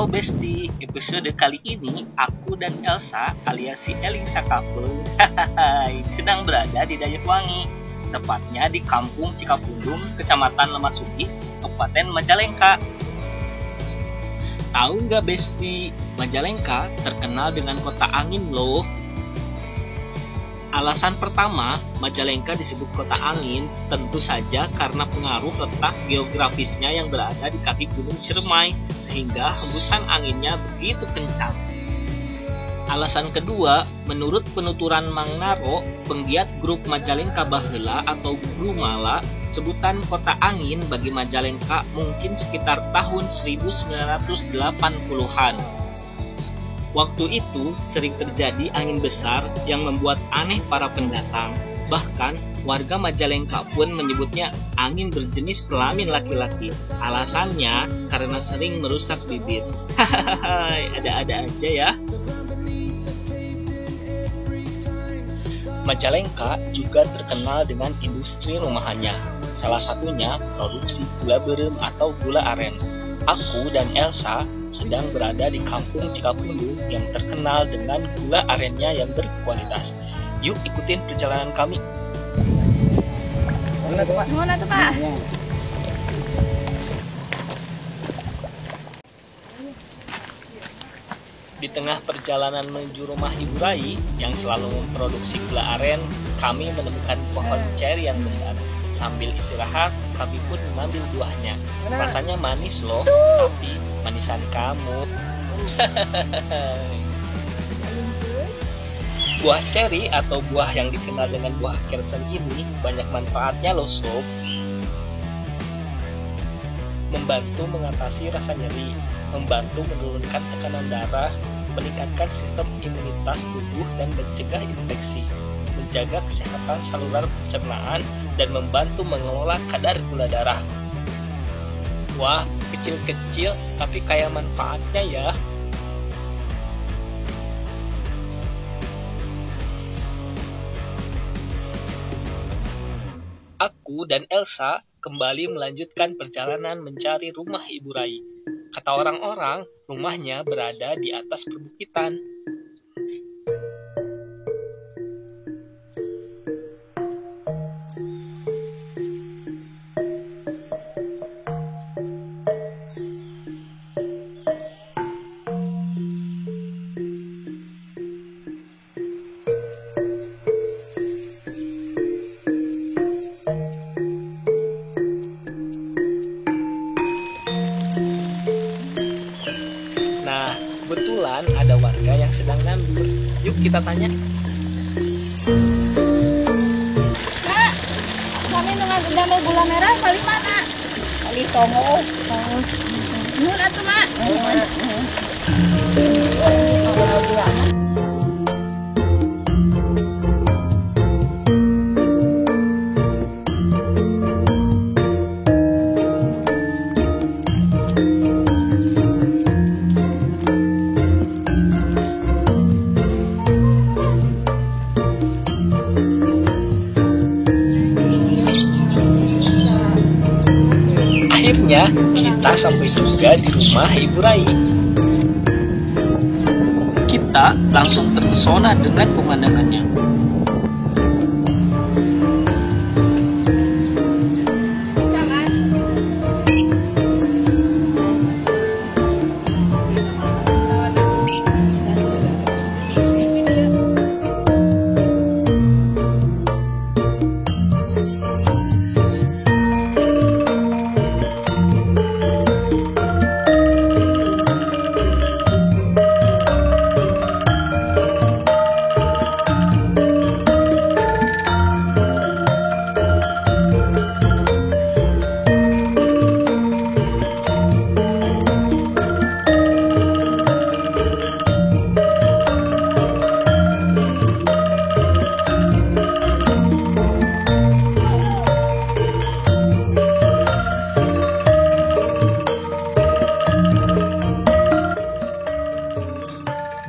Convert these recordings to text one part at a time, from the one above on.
Halo Besti, episode kali ini aku dan Elsa alias si Elisa Couple sedang berada di Dayeuhwangi, tepatnya di Kampung Cikapundung, Kecamatan Lemasuki, Kabupaten Majalengka. Tahu nggak Besti, Majalengka terkenal dengan kota angin loh. Alasan pertama, Majalengka disebut kota angin tentu saja karena pengaruh letak geografisnya yang berada di kaki Gunung Ciremai, sehingga hembusan anginnya begitu kencang. Alasan kedua, menurut penuturan Mang Naro, penggiat grup Majalengka Baheula atau Grumala, sebutan kota angin bagi Majalengka mungkin sekitar tahun 1980-an. Waktu itu sering terjadi angin besar yang membuat aneh para pendatang. Bahkan warga Majalengka pun menyebutnya angin berjenis kelamin laki-laki. Alasannya karena sering merusak bibir. Hahaha, ada-ada aja ya. Majalengka juga terkenal dengan industri rumahannya. Salah satunya produksi gula berem atau gula aren. Aku dan Elsa sedang berada di Kampung Cikapundung yang terkenal dengan gula arennya yang berkualitas. Yuk ikutin perjalanan kami. Mana tuh Pak? Di tengah perjalanan menuju rumah Ibu Rai yang selalu memproduksi gula aren, kami menemukan pohon ceri yang besar. Sambil istirahat, kami pun mengambil buahnya. Rasanya manis loh, tapi manisan kamu. Buah ceri atau buah yang dikenal dengan buah kersen ini banyak manfaatnya loh sob. Membantu mengatasi rasa nyeri, membantu menurunkan tekanan darah, meningkatkan sistem imunitas tubuh dan mencegah infeksi, menjaga kesehatan saluran pencernaan, dan membantu mengelola kadar gula darah. Wah, kecil-kecil tapi kaya manfaatnya ya. Aku dan Elsa kembali melanjutkan perjalanan mencari rumah Ibu Rai. Kata orang-orang, rumahnya berada di atas perbukitan. Nah, kebetulan ada warga yang sedang nganggur. Yuk kita tanya. Kak, kami damel gula merah kali mana? Kali Tongo. Nun atuh Mak. Akhirnya kita sampai juga di rumah Ibu Rai. Kita langsung terpesona dengan pemandangannya.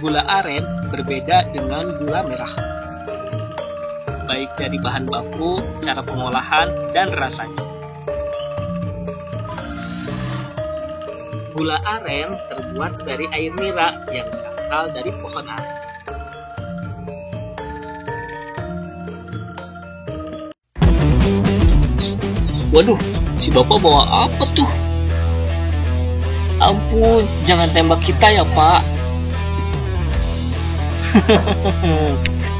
Gula aren berbeda dengan gula merah, baik dari bahan baku, cara pengolahan, dan rasanya. Gula aren terbuat dari air nira yang berasal dari pohon aren. Waduh, si bapak bawa apa tuh? Ampun, jangan tembak kita ya pak.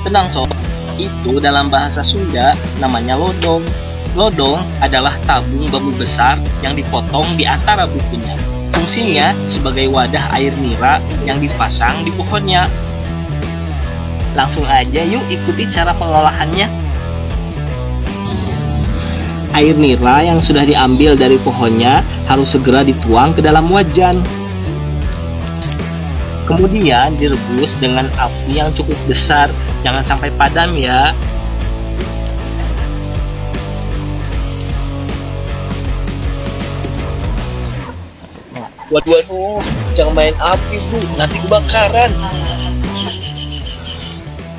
Tenang sob, itu dalam bahasa Sunda namanya lodong. Lodong adalah tabung bambu besar yang dipotong di antara bukunya. Fungsinya sebagai wadah air nira yang dipasang di pohonnya. Langsung aja yuk ikuti cara pengolahannya. Air nira yang sudah diambil dari pohonnya harus segera dituang ke dalam wajan. Kemudian direbus dengan api yang cukup besar, jangan sampai padam ya. Waduh, jangan main api bu, nanti kebakaran.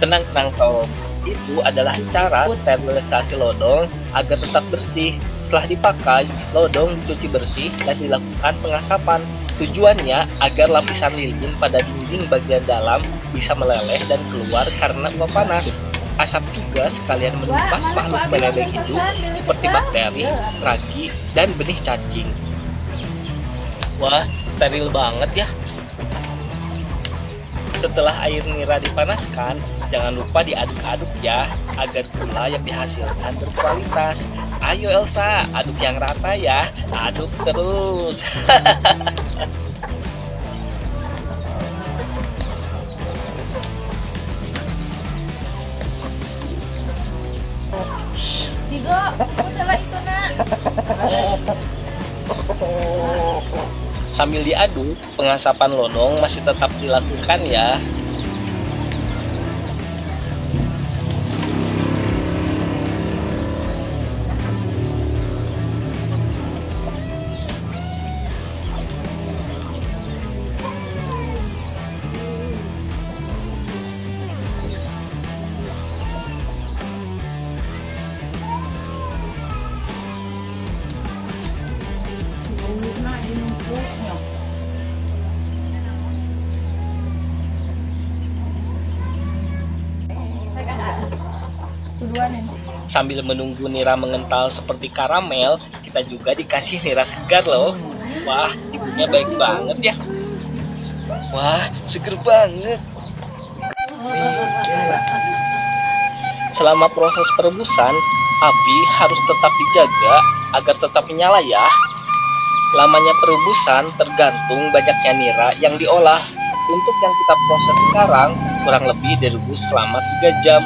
Tenang sob, itu adalah cara sterilisasi lodong agar tetap bersih. Setelah dipakai, lodong dicuci bersih dan dilakukan pengasapan. Tujuannya agar lapisan lilin pada dinding bagian dalam bisa meleleh dan keluar karena uap panas. Asap juga sekalian menumpas makhluk meleleh hidup seperti bakteri, ragi, dan benih cacing. Wah, steril banget ya. Setelah air nira dipanaskan, jangan lupa diaduk-aduk ya, agar gula yang dihasilkan berkualitas. Ayo Elsa, aduk yang rata ya, aduk terus. Tigo, coba itu nak. Sambil diaduk, pengasapan lodong masih tetap dilakukan ya. Sambil menunggu nira mengental seperti karamel, kita juga dikasih nira segar loh. Wah, ibunya baik banget ya. Wah, seger banget. Selama proses perebusan, api harus tetap dijaga agar tetap menyala ya. Lamanya perebusan tergantung banyaknya nira yang diolah. Untuk yang kita proses sekarang, kurang lebih direbus selama 3 jam.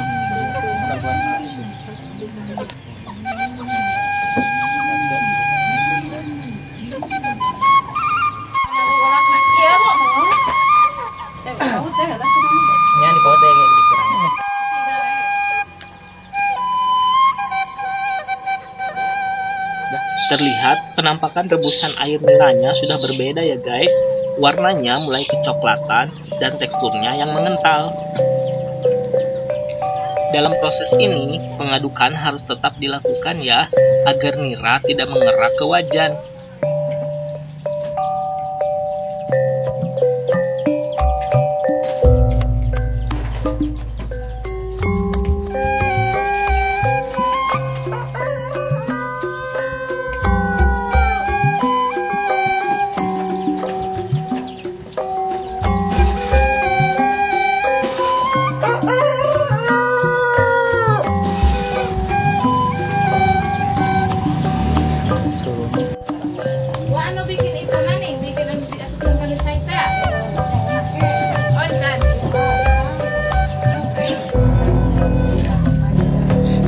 Terlihat penampakan rebusan air niranya sudah berbeda ya guys. Warnanya mulai kecoklatan dan teksturnya yang mengental. Dalam proses ini, pengadukan harus tetap dilakukan ya, agar nira tidak mengerak ke wajan.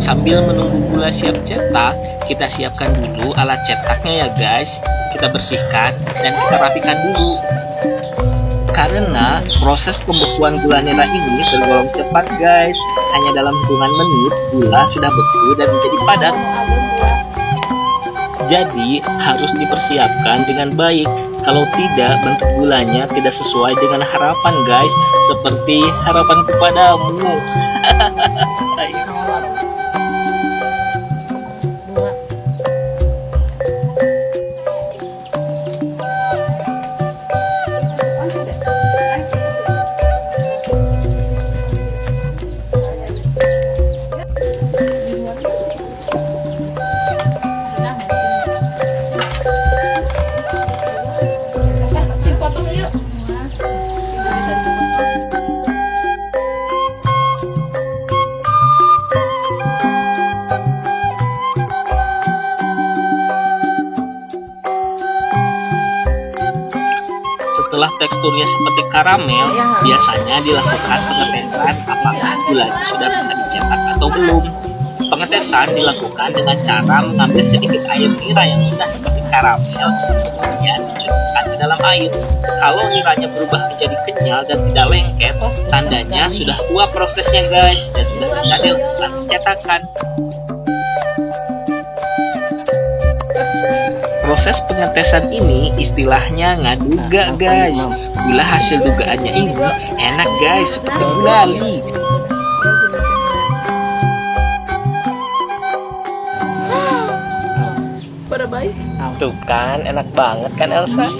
Sambil menunggu gula siap cetak, kita siapkan dulu alat cetaknya ya guys. Kita bersihkan dan kita rapikan dulu. Karena proses pembekuan gula nira ini tergolong cepat guys. Hanya dalam hitungan menit, gula sudah beku dan menjadi padat. Jadi harus dipersiapkan dengan baik. Kalau tidak, bentuk gulanya tidak sesuai dengan harapan guys. Seperti harapan kepadamu. setelah teksturnya seperti karamel, biasanya dilakukan pengetesan apakah gulanya sudah bisa dicetak atau belum. Pengetesan dilakukan dengan cara mengambil sedikit air nira yang sudah seperti karamel, kemudian dicelupkan ke dalam air. Kalau niranya berubah menjadi kenyal dan tidak lengket, tandanya sudah tua prosesnya guys, dan sudah bisa dilakukan pencetakan. Proses pengetesan ini istilahnya ngaduga guys. Gula hasil dugaannya ini enak guys, seperti gulali. Tuh kan, enak banget kan Elsa?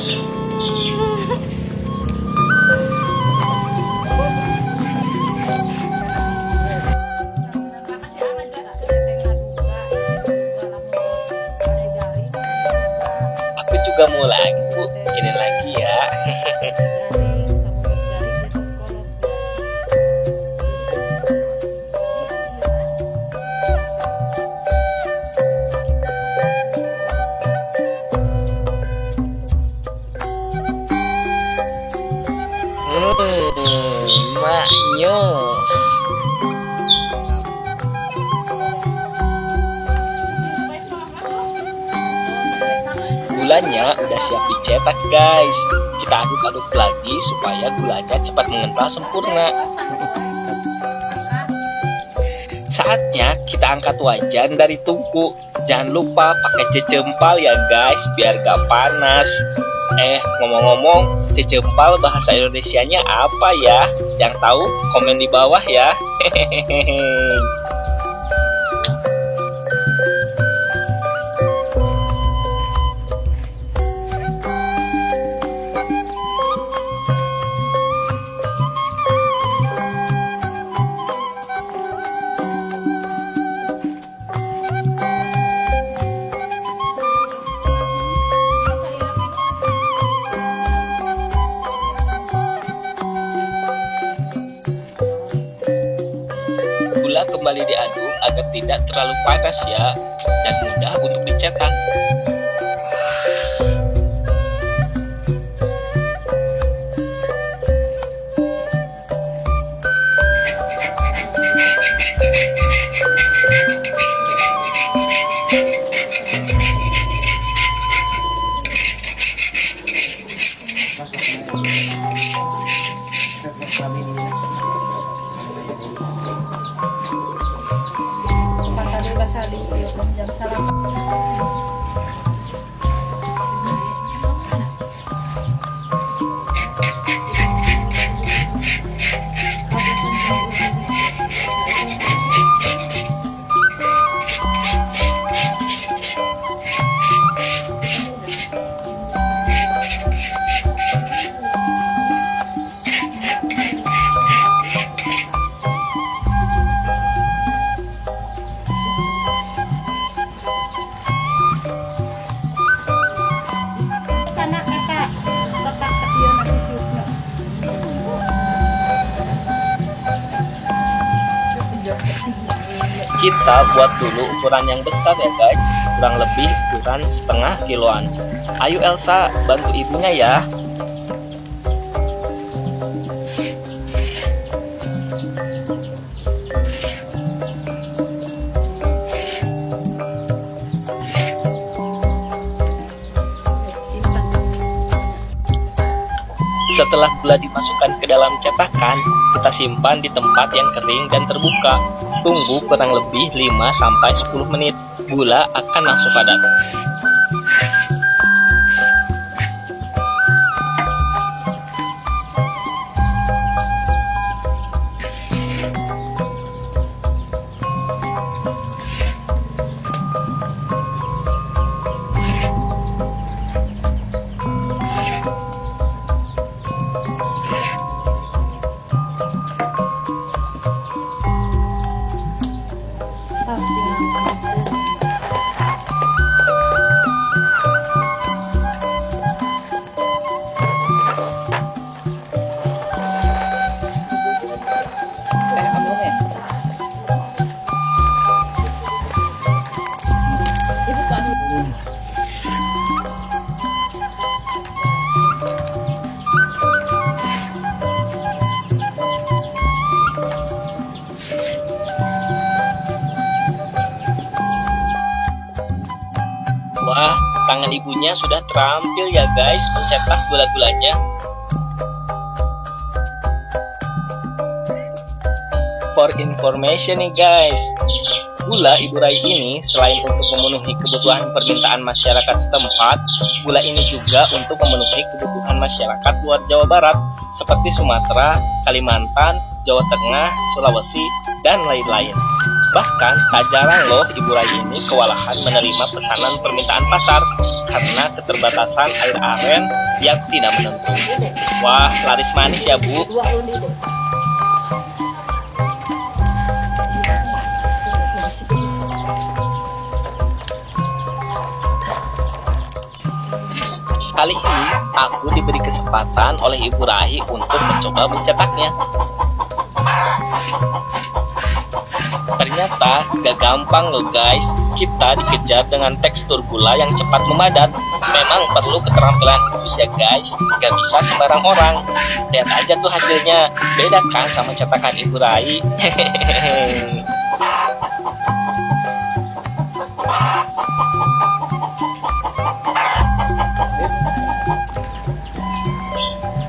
Aku juga mau lagi Bu, ini lagi ya. Maknyos. Gulanya udah siap dicetak guys. Kita aduk-aduk lagi supaya gulanya cepat mengental sempurna. Saatnya kita angkat wajan dari tungku. Jangan lupa pakai cecempal ya guys, biar gak panas. Ngomong-ngomong, cecempal bahasa Indonesianya apa ya? Yang tahu komen di bawah ya. Gula kembali diaduk agar tidak terlalu panas ya, dan mudah untuk dicetak. Kita buat dulu ukuran yang besar ya guys, kurang lebih ukuran setengah kiloan. Ayo Elsa, bantu ibunya ya. Setelah gula dimasukkan ke dalam cetakan, kita simpan di tempat yang kering dan terbuka. Tunggu kurang lebih 5-10 menit. Gula akan langsung padat. Tangan ibunya sudah terampil ya guys mencetak gula-gulanya. For information nih guys, gula Ibu Rai ini selain untuk memenuhi kebutuhan permintaan masyarakat setempat, gula ini juga untuk memenuhi kebutuhan masyarakat luar Jawa Barat seperti Sumatera, Kalimantan, Jawa Tengah, Sulawesi, dan lain-lain. Bahkan tak jarang loh Ibu Rai ini kewalahan menerima pesanan permintaan pasar karena keterbatasan air aren yang tidak menentu. Wah, laris manis ya Bu. Kali ini aku diberi kesempatan oleh Ibu Rai untuk mencoba mencetaknya. Ternyata gak gampang loh guys. Kita dikejar dengan tekstur gula yang cepat memadat. Memang perlu keterampilan khusus ya guys. Gak bisa sembarang orang. Lihat aja tuh hasilnya. Beda kan sama cetakan Ibu Rai. Hehehe.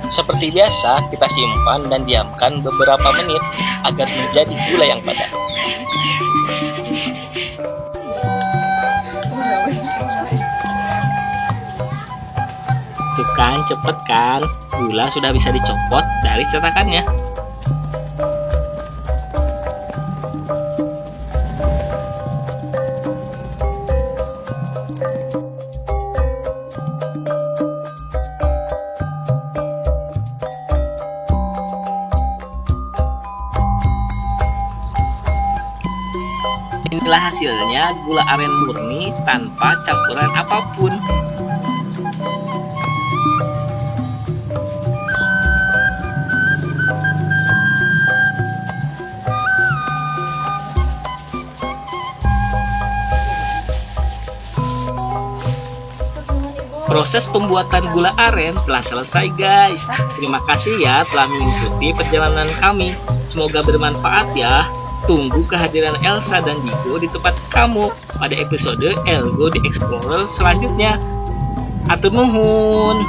Seperti biasa, kita simpan dan diamkan beberapa menit agar menjadi gula yang padat. Tuh kan, cepet kan? Gula sudah bisa dicopot dari cetakannya. Inilah hasilnya gula aren murni tanpa campuran apapun. Proses pembuatan gula aren telah selesai guys. Terima kasih ya telah mengikuti perjalanan kami. Semoga bermanfaat ya. Tunggu kehadiran Elsa dan Digo di tempat kamu pada episode Elgo The Explorer selanjutnya. Atur nuhun.